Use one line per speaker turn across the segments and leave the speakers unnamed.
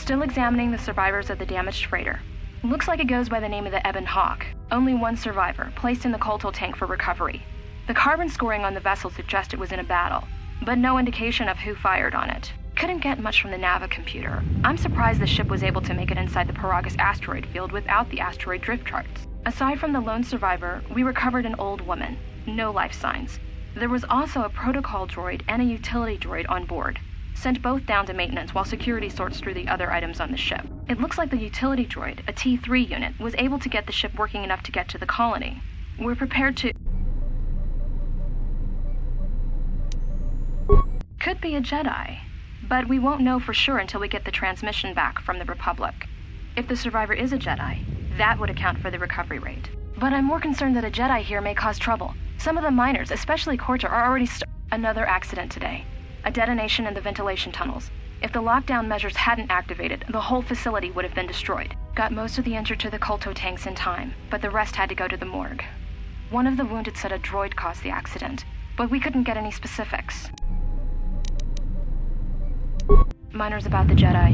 Still examining the survivors of the damaged freighter. Looks like it goes by the name of the Ebon Hawk. Only one survivor, placed in the KOTOR tank for recovery. The carbon scoring on the vessel suggests it was in a battle, but no indication of who fired on it. Couldn't get much from the Nava computer. I'm surprised the ship was able to make it inside the Paragus asteroid field without the asteroid drift charts. Aside from the lone survivor, we recovered an old woman. No life signs. There was also a protocol droid and a utility droid on board. Sent both down to maintenance while security sorts through the other items on the ship. It looks like the utility droid, a T3 unit, was able to get the ship working enough to get to the colony. We're prepared to... Could be a Jedi. But we won't know for sure until we get the transmission back from the Republic. If the survivor is a Jedi, that would account for the recovery rate. But I'm more concerned that a Jedi here may cause trouble. Some of the miners, especially KOTOR, are already Another accident today. A detonation in the ventilation tunnels. If the lockdown measures hadn't activated, the whole facility would have been destroyed. Got most of the injured to the KOTOR tanks in time, but the rest had to go to the morgue. One of the wounded said a droid caused the accident, but we couldn't get any specifics. Miners about the Jedi.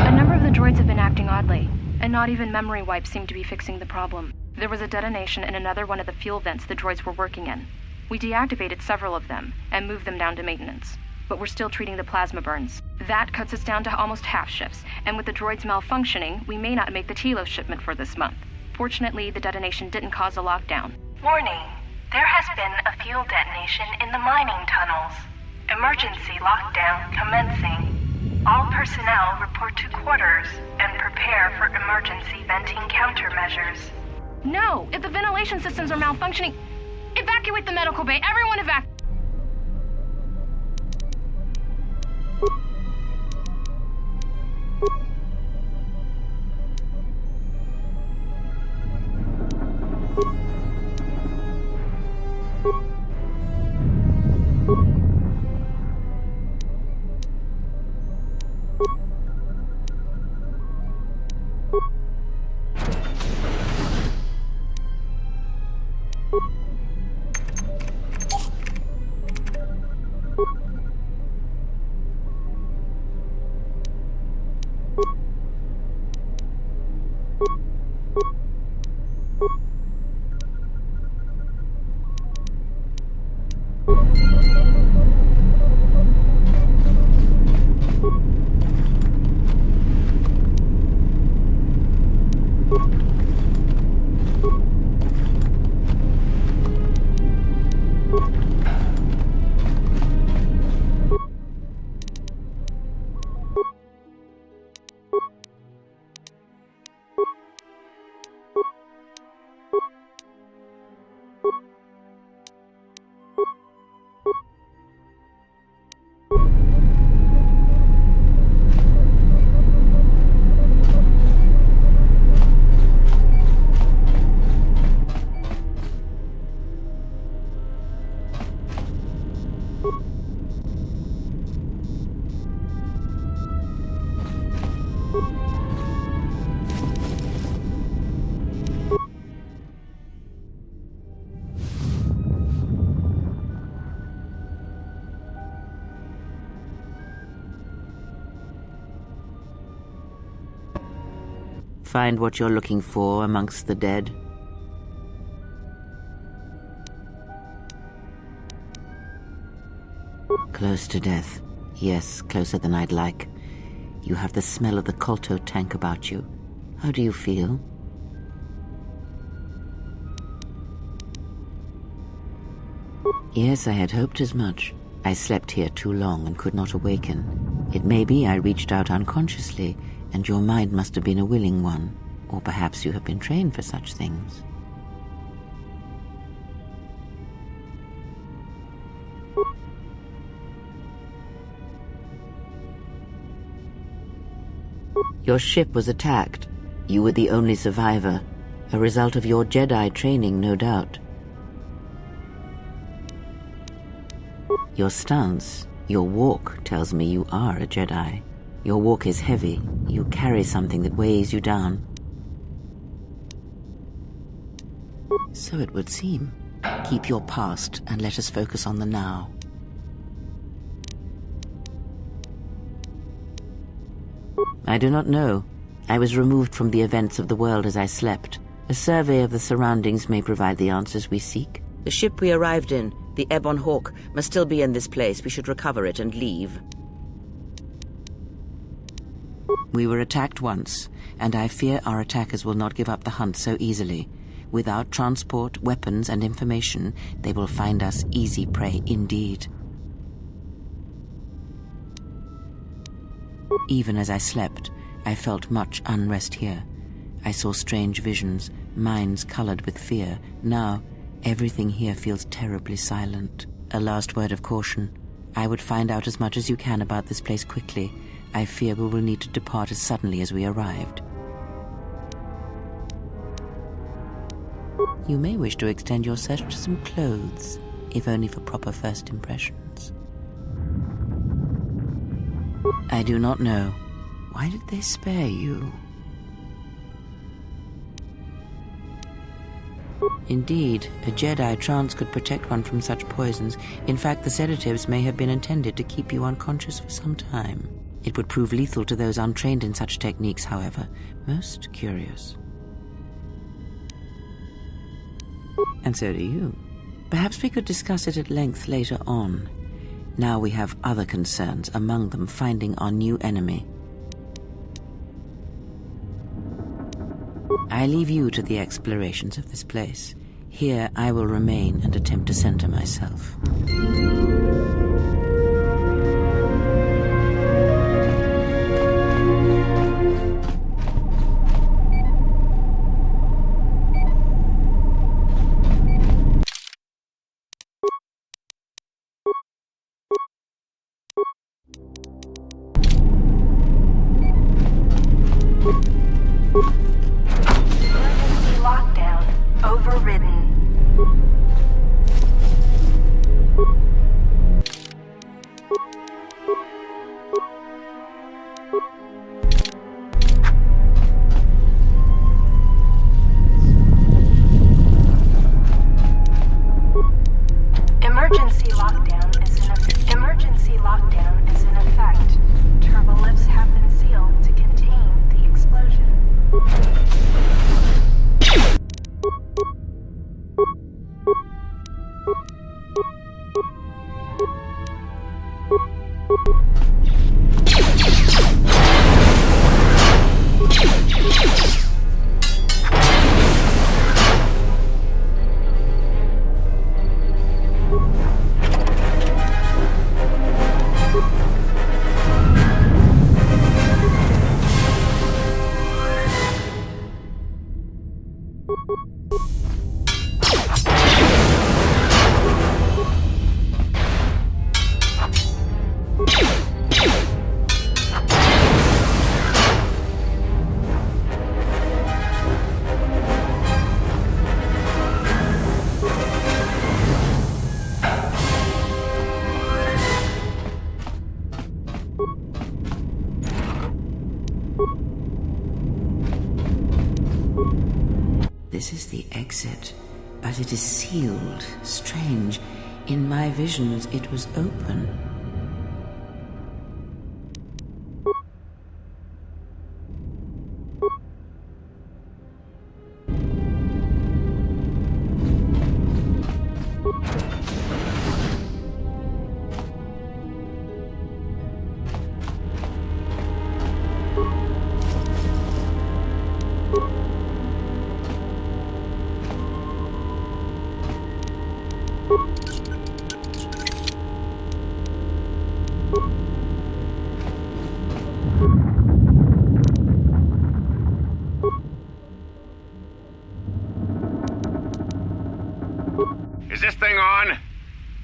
A number of the droids have been acting oddly, and not even memory wipes seem to be fixing the problem. There was a detonation in another one of the fuel vents the droids were working in. We deactivated several of them and moved them down to maintenance, but we're still treating the plasma burns. That cuts us down to almost half shifts, and with the droids malfunctioning, we may not make the Telos shipment for this month. Fortunately, the detonation didn't cause a lockdown.
Warning, there has been a fuel detonation in the mining tunnels. Emergency lockdown commencing. All personnel report to quarters and prepare for emergency venting countermeasures.
No! If the ventilation systems are malfunctioning, evacuate the medical bay! Everyone evacuate!
Find what you're looking for amongst the dead? Close to death. Yes, closer than I'd like. You have the smell of the KOTOR tank about you. How do you feel? Yes, I had hoped as much. I slept here too long and could not awaken. It may be I reached out unconsciously, and your mind must have been a willing one, or perhaps you have been trained for such things. Your ship was attacked. You were the only survivor, a result of your Jedi training, no doubt. Your stance, your walk tells me you are a Jedi. Your walk is heavy. You carry something that weighs you down. So it would seem. Keep your past and let us focus on the now. I do not know. I was removed from the events of the world as I slept. A survey of the surroundings may provide the answers we seek.
The ship we arrived in, the Ebon Hawk, must still be in this place. We should recover it and leave.
We were attacked once, and I fear our attackers will not give up the hunt so easily. Without transport, weapons, and information, they will find us easy prey indeed. Even as I slept, I felt much unrest here. I saw strange visions, minds colored with fear. Now, everything here feels terribly silent. A last word of caution. I would find out as much as you can about this place quickly. I fear we will need to depart as suddenly as we arrived. You may wish to extend your search to some clothes, if only for proper first impressions. I do not know. Why did they spare you? Indeed, a Jedi trance could protect one from such poisons. In fact, the sedatives may have been intended to keep you unconscious for some time. It would prove lethal to those untrained in such techniques, however. Most curious. And so do you. Perhaps we could discuss it at length later on. Now we have other concerns, among them finding our new enemy. I leave you to the explorations of this place. Here I will remain and attempt to center myself.
Lockdown overridden. Emergency lockdown is in effect. Turbolifts have been sealed to contain the explosion.
This is the exit, but it is sealed. Strange. In my visions, it was open.
Is this thing on?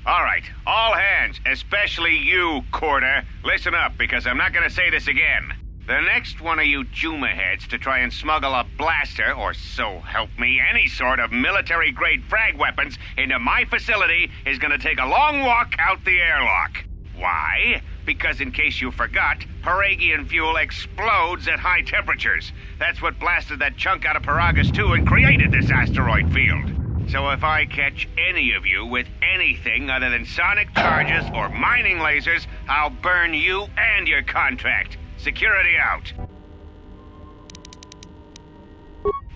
All right, all hands, especially you, KOTOR, listen up, because I'm not gonna say this again. The next one of you Juma heads to try and smuggle a blaster, or so help me, any sort of military-grade frag weapons into my facility is gonna take a long walk out the airlock. Why? Because in case you forgot, Paragian fuel explodes at high temperatures. That's what blasted that chunk out of Paragus 2 and created this asteroid field. So if I catch any of you with anything other than sonic charges or mining lasers, I'll burn you and your contract. Security out.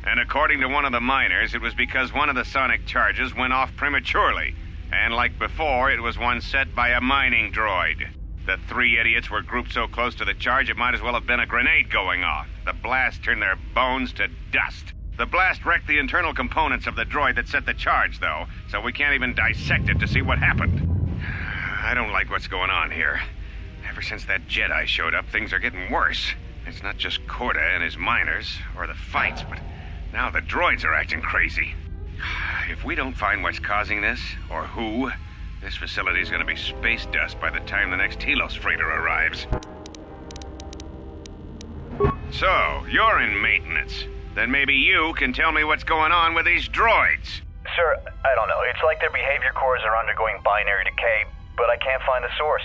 And according to one of the miners, it was because one of the sonic charges went off prematurely. And like before, it was one set by a mining droid. The three idiots were grouped so close to the charge it might as well have been a grenade going off. The blast turned their bones to dust. The blast wrecked the internal components of the droid that set the charge, though, so we can't even dissect it to see what happened. I don't like what's going on here. Ever since that Jedi showed up, things are getting worse. It's not just Korta and his miners, or the fights, but now the droids are acting crazy. If we don't find what's causing this, or who, this facility's gonna be space dust by the time the next Telos freighter arrives. So, you're in maintenance. Then maybe you can tell me what's going on with these droids.
Sir, I don't know. It's like their behavior cores are undergoing binary decay, but I can't find the source.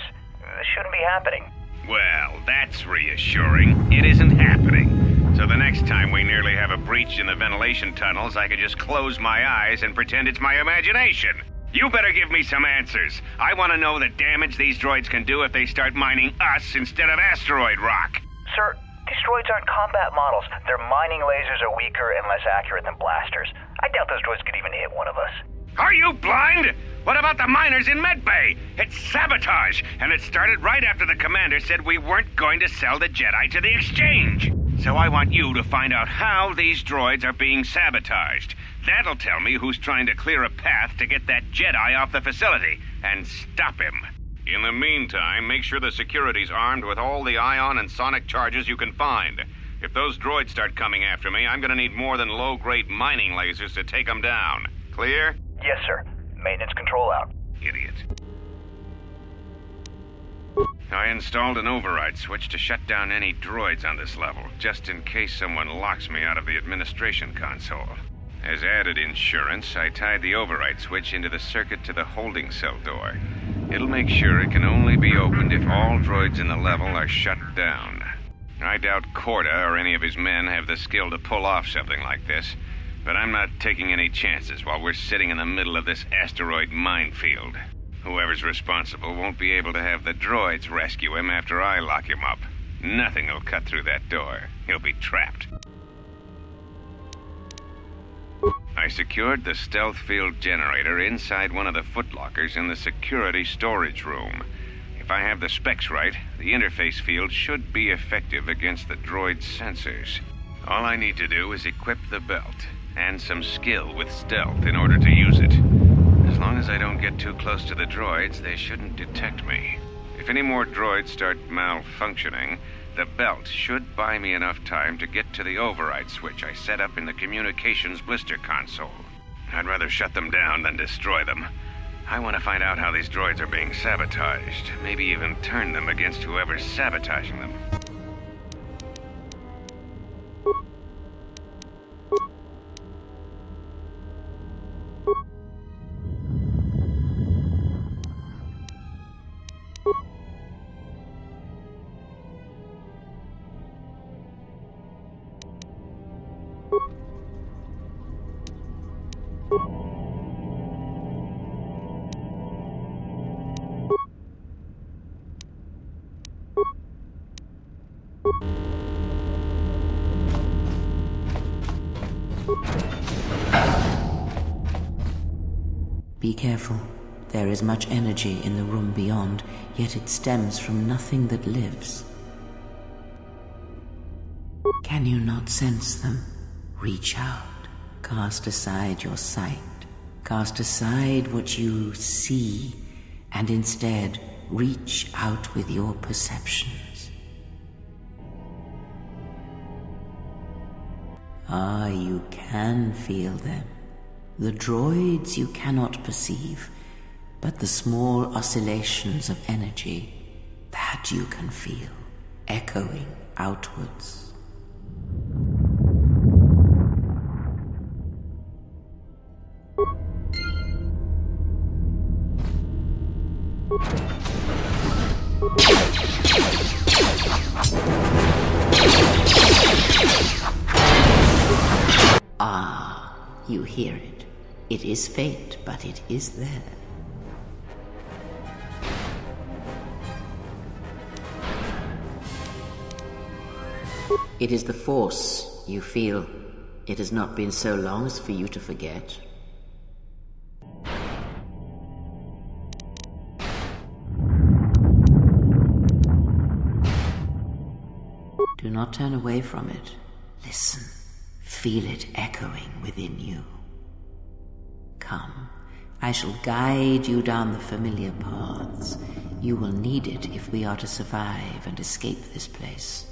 This shouldn't be happening.
Well, that's reassuring. It isn't happening. So the next time we nearly have a breach in the ventilation tunnels, I can just close my eyes and pretend it's my imagination. You better give me some answers. I want to know the damage these droids can do if they start mining us instead of asteroid rock.
Sir, these droids aren't combat models. Their mining lasers are weaker and less accurate than blasters. I doubt those droids could even hit one of us.
Are you blind? What about the miners in Medbay? It's sabotage, and it started right after the commander said we weren't going to sell the Jedi to the exchange. So I want you to find out how these droids are being sabotaged. That'll tell me who's trying to clear a path to get that Jedi off the facility, and stop him. In the meantime, make sure the security's armed with all the ion and sonic charges you can find. If those droids start coming after me, I'm gonna need more than low-grade mining lasers to take them down. Clear?
Yes, sir. Maintenance control out.
Idiot. I installed an override switch to shut down any droids on this level, just in case someone locks me out of the administration console. As added insurance, I tied the override switch into the circuit to the holding cell door. It'll make sure it can only be opened if all droids in the level are shut down. I doubt Korta or any of his men have the skill to pull off something like this, but I'm not taking any chances while we're sitting in the middle of this asteroid minefield. Whoever's responsible won't be able to have the droids rescue him after I lock him up. Nothing will cut through that door. He'll be trapped. I secured the stealth field generator inside one of the footlockers in the security storage room. If I have the specs right, the interface field should be effective against the droid's sensors. All I need to do is equip the belt, and some skill with stealth in order to use it. As long as I don't get too close to the droids, they shouldn't detect me. If any more droids start malfunctioning, the belt should buy me enough time to get to the override switch I set up in the communications blister console. I'd rather shut them down than destroy them. I want to find out how these droids are being sabotaged, maybe even turn them against whoever's sabotaging them.
Be careful. There is much energy in the room beyond, yet it stems from nothing that lives. Can you not sense them? Reach out. Cast aside your sight. Cast aside what you see, and instead reach out with your perceptions. Ah, you can feel them. The droids you cannot perceive, but the small oscillations of energy, that you can feel, echoing outwards. Ah, you hear it. It is faint, but it is there. It is the Force you feel. It has not been so long as for you to forget. Do not turn away from it. Listen. Feel it echoing within you. Come. I shall guide you down the familiar paths. You will need it if we are to survive and escape this place.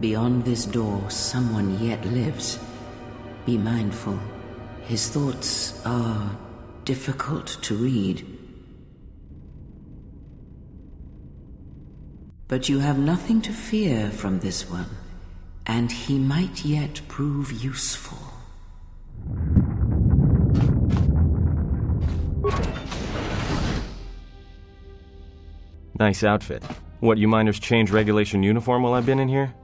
Beyond this door, someone yet lives. Be mindful. His thoughts are difficult to read. But you have nothing to fear from this one, and he might yet prove useful.
Nice outfit. What, you miners change regulation uniform while I've been in here?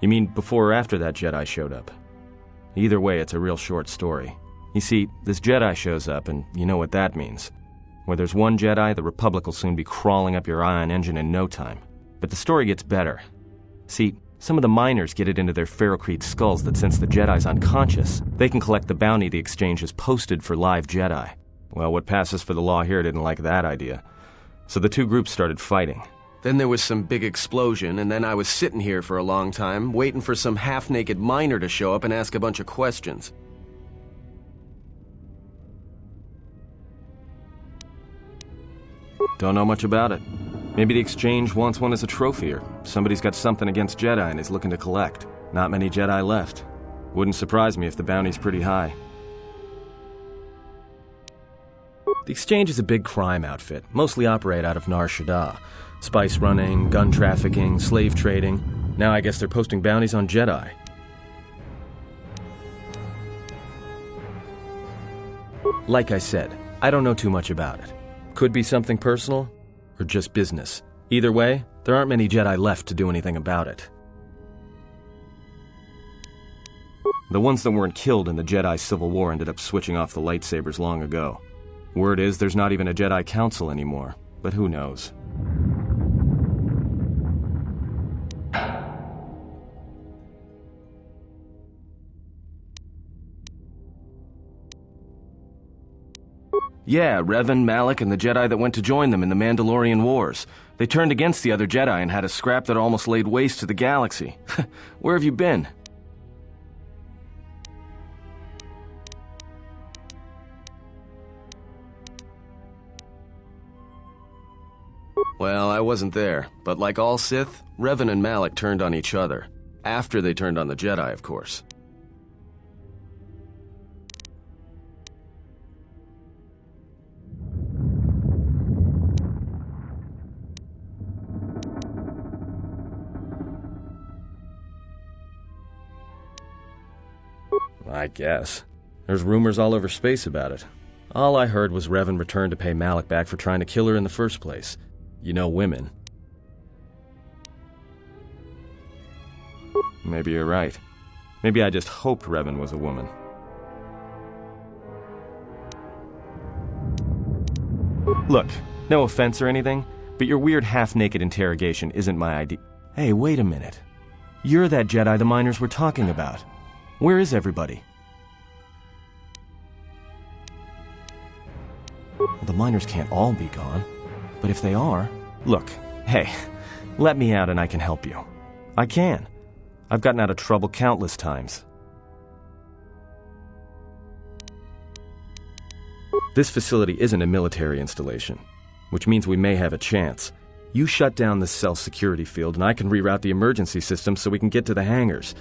You mean before or after that Jedi showed up? Either way, it's a real short story. You see, this Jedi shows up, and you know what that means. Where there's one Jedi, the Republic will soon be crawling up your ion engine in no time. But the story gets better. See, some of the miners get it into their ferrocrete skulls that since the Jedi's unconscious, they can collect the bounty the exchange has posted for live Jedi. Well, what passes for the law here didn't like that idea. So the two groups started fighting.
Then there was some big explosion, and then I was sitting here for a long time, waiting for some half-naked miner to show up and ask a bunch of questions.
Don't know much about it. Maybe the exchange wants one as a trophy, or somebody's got something against Jedi and is looking to collect. Not many Jedi left. Wouldn't surprise me if the bounty's pretty high. The exchange is a big crime outfit, mostly operate out of Nar Shaddaa. Spice running, gun trafficking, slave trading. Now I guess they're posting bounties on Jedi. Like I said, I don't know too much about it. Could be something personal, or just business. Either way, there aren't many Jedi left to do anything about it. The ones that weren't killed in the Jedi Civil War ended up switching off the lightsabers long ago. Word is there's not even a Jedi Council anymore, but who knows? Yeah, Revan, Malak, and the Jedi that went to join them in the Mandalorian Wars. They turned against the other Jedi and had a scrap that almost laid waste to the galaxy. Where have you been?
Well, I wasn't there, but like all Sith, Revan and Malak turned on each other. After they turned on the Jedi, of course.
I guess. There's rumors all over space about it. All I heard was Revan returned to pay Malak back for trying to kill her in the first place. You know women. Maybe you're right. Maybe I just hoped Revan was a woman. Look, no offense or anything, but your weird half-naked interrogation isn't my idea. Hey, wait a minute. You're that Jedi the miners were talking about. Where is everybody? Well, the miners can't all be gone. But if they are... Look, hey, let me out and I can help you. I can. I've gotten out of trouble countless times. This facility isn't a military installation, which means we may have a chance. You shut down this cell security field and I can reroute the emergency system so we can get to the hangars.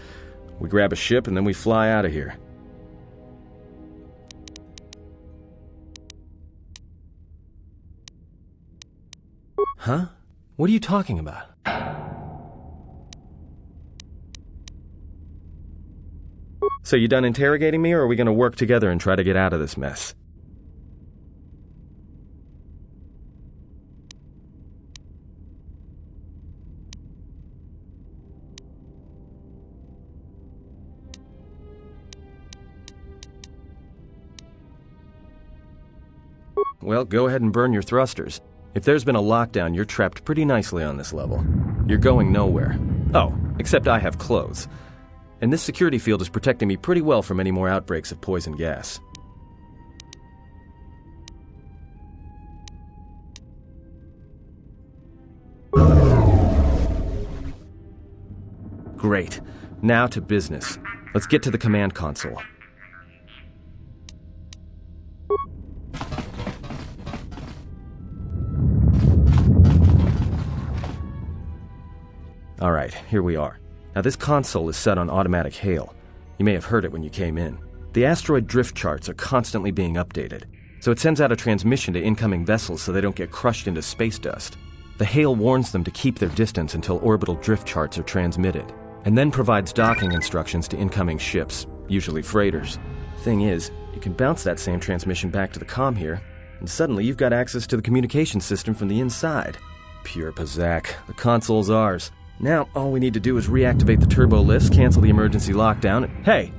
We grab a ship and then we fly out of here. Huh? What are you talking about? So you done interrogating me, or are we gonna work together and try to get out of this mess? Well, go ahead and burn your thrusters. If there's been a lockdown, you're trapped pretty nicely on this level. You're going nowhere. Oh, except I have clothes. And this security field is protecting me pretty well from any more outbreaks of poison gas. Great. Now to business. Let's get to the command console. Alright, here we are. Now this console is set on automatic hail. You may have heard it when you came in. The asteroid drift charts are constantly being updated, so it sends out a transmission to incoming vessels so they don't get crushed into space dust. The hail warns them to keep their distance until orbital drift charts are transmitted, and then provides docking instructions to incoming ships, usually freighters. Thing is, You can bounce that same transmission back to the comm here, and suddenly you've got access to the communication system from the inside. Pure pizzazz. The console's ours. Now, all we need to do is reactivate the turbo lifts, cancel the emergency lockdown, and hey!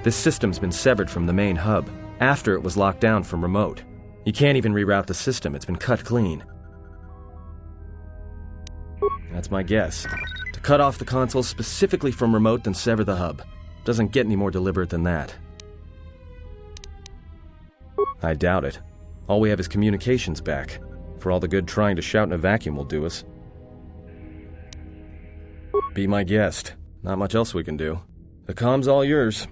This system's been severed from the main hub, after it was locked down from remote. You can't even reroute the system, it's been cut clean. That's my guess. To cut off the console specifically from remote, then sever the hub. Doesn't get any more deliberate than that. I doubt it. All we have is communications back. For all the good trying to shout in a vacuum will do us. Be my guest. Not much else we can do. The comm's all yours.